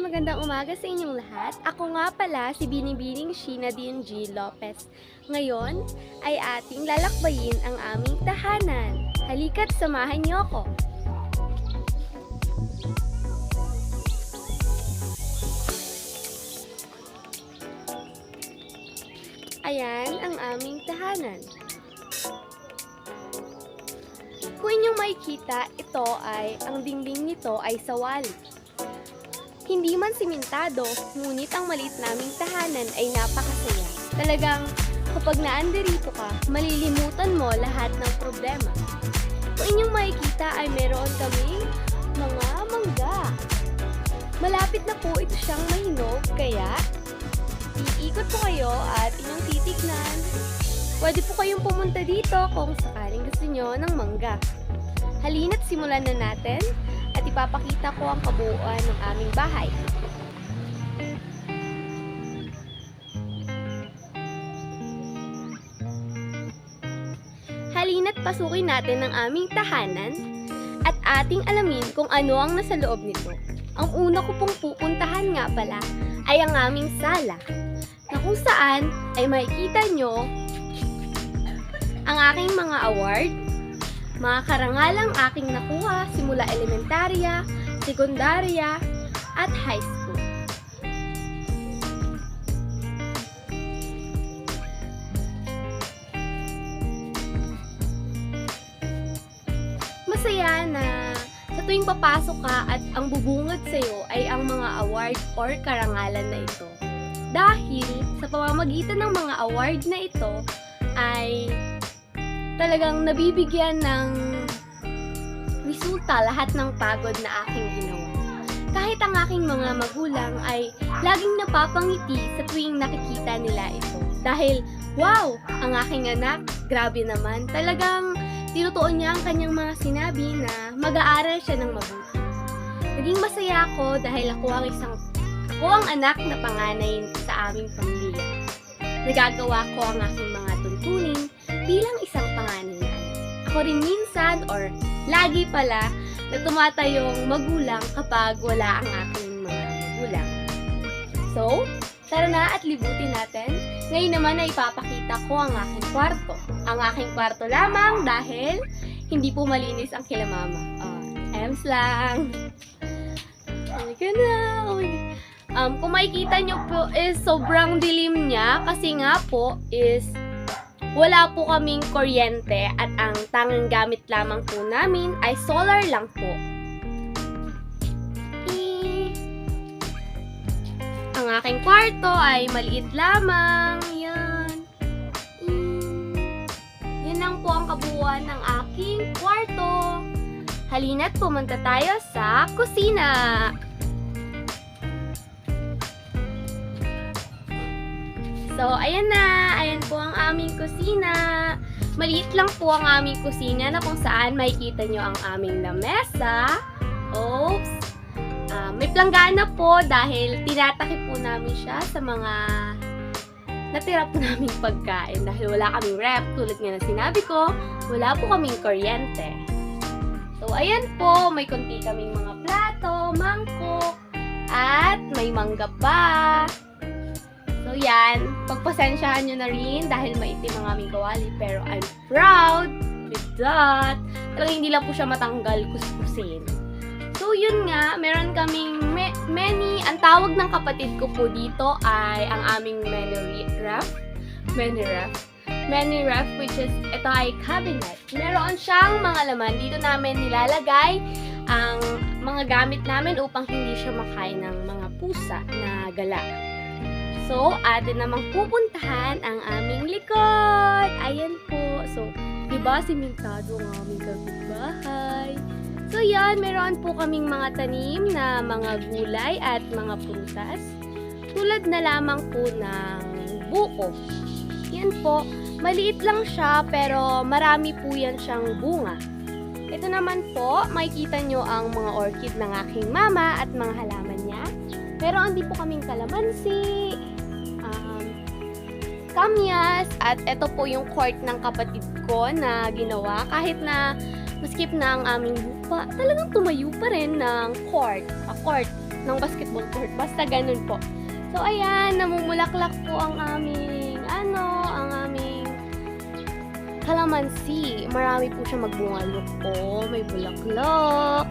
magandang umaga sa inyong lahat. Ako nga pala si Binibining Sheena Dean G. Lopez. Ngayon ay ating lalakbayin ang aming tahanan. Halika't samahan niyo ako. Ayan ang aming tahanan. Kung inyong makikita, ang dingding nito ay sawali. Hindi man simentado, ngunit ang maliit naming tahanan ay napakasaya. Talagang kapag naandirito ka, malilimutan mo lahat ng problema. Kung inyong makikita ay meron kaming mga mangga. Malapit na po ito siyang mahinog, kaya iikot po kayo at inyong titignan. Pwede po kayong pumunta dito kung sakaling gusto nyo ng mangga. Halina't simulan na natin at ipapakita ko ang kabuuan ng aming bahay. Halina't pasukin natin ang aming tahanan at ating alamin kung ano ang nasa loob nito. Ang una ko pong pupuntahan nga pala ay ang aming sala, na kung saan ay makikita nyo ang aking mga award, mga karangalang aking nakuha simula elementarya, sekundarya, at high school. Masaya na sa tuwing papasok ka at ang bubungad sa'yo ay ang mga award or karangalan na ito. Dahil sa pamamagitan ng mga award na ito ay talagang nabibigyan ng resulta lahat ng pagod na aking ginawa. Kahit ang aking mga magulang ay laging napapangiti sa tuwing nakikita nila ito. Dahil, wow! Ang aking anak, grabe naman. Talagang tinutuon niya ang kanyang mga sinabi na mag-aaral siya ng mabuti. Naging masaya ako dahil ako ang anak na panganay sa aming pamilya. Nagagawa ko ang aking mga tuntunin bilang isang panganay na anak. Ako rin minsan or lagi pala na tumatayong magulang kapag wala ang aking mga magulang. So, tara na at libutin natin. Ngayon naman ay ipapakita ko ang aking kwarto. Ang aking kwarto lamang dahil hindi po malinis ang kila mama. Ems lang. Halika na. Kung makikita nyo po is sobrang dilim niya kasi nga po is wala po kaming kuryente at ang tanging gamit lamang po namin ay solar lang po. Ang aking kwarto ay maliit lamang. Yan. Yan lang po ang kabuuan ng aking kwarto. Halina't pumunta tayo sa kusina. So, ayan na. Ayan po ang aming kusina. Maliit lang po ang aming kusina na kung saan makikita nyo ang aming lamesa. Oops. May planggana po dahil tinatakip po namin siya sa mga natira po naming pagkain. Dahil wala kaming rep, tulad nga na sinabi ko, wala po kaming kuryente. So, ayan po. May konti kaming mga plato, mangkok, at may mangga pa. So yan, pagpasensyahan nyo na rin dahil maitim ang aming kawali. Pero I'm proud with that. Talagang hindi lang po siya matanggal kuskusin. So yun nga, meron kaming many. Ang tawag ng kapatid ko po dito ay ang aming mini ref, which is, ito ay cabinet. Meron siyang mga laman. Dito namin nilalagay ang mga gamit namin upang hindi siya makain ng mga pusa na gala. So, atin namang pupuntahan ang aming likod. Ayan po. So, diba simentado ang aming kapitbahay? So, yan. Meron po kaming mga tanim na mga gulay at mga prutas. Tulad na lamang po ng buko. Yan po. Maliit lang siya pero marami po yan siyang bunga. Ito naman po, makikita nyo ang mga orchid ng aking mama at mga halaman niya. Meron din po kaming kalamansi, kamyas, at ito po yung court ng kapatid ko na ginawa. Kahit na maskip na ang aming lupa, talagang tumayo pa rin ng court ng basketball court. Basta ganun po. So, ayan, namumulaklak po ang aming kalamansi. Marami po siya magbungalok po. May bulaklak.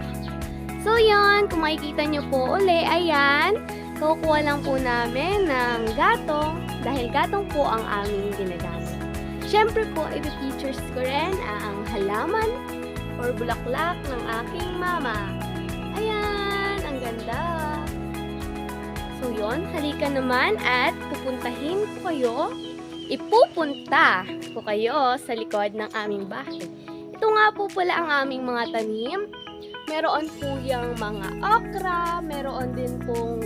So, yan. Kung makikita nyo po uli, ayan. Kukuha lang po namin ng gatong dahil gatong po ang aming ginagamit. Siyempre po, i-features ko rin ang halaman or bulaklak ng aking mama. Ayan, ang ganda. So, yun. Halika naman at ipupunta ko kayo sa likod ng aming bahay. Ito nga po pala ang aming mga tanim. Meron po yung mga okra, meron din pong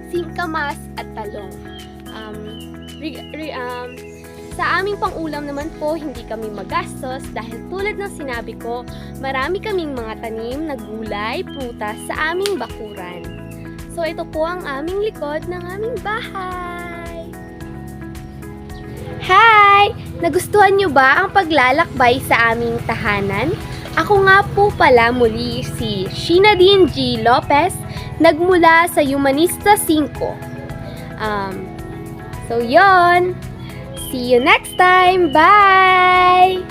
singkamas at talong. Sa aming pang-ulam naman po, hindi kami magastos dahil tulad ng sinabi ko, marami kaming mga tanim na gulay, prutas sa aming bakuran. So, ito po ang aming likod ng aming bahay. Hi! Nagustuhan nyo ba ang paglalakbay sa aming tahanan? Ako nga po pala muli si Shinadine G. Lopez, nagmula sa Humanista 5. So, yon. See you next time. Bye!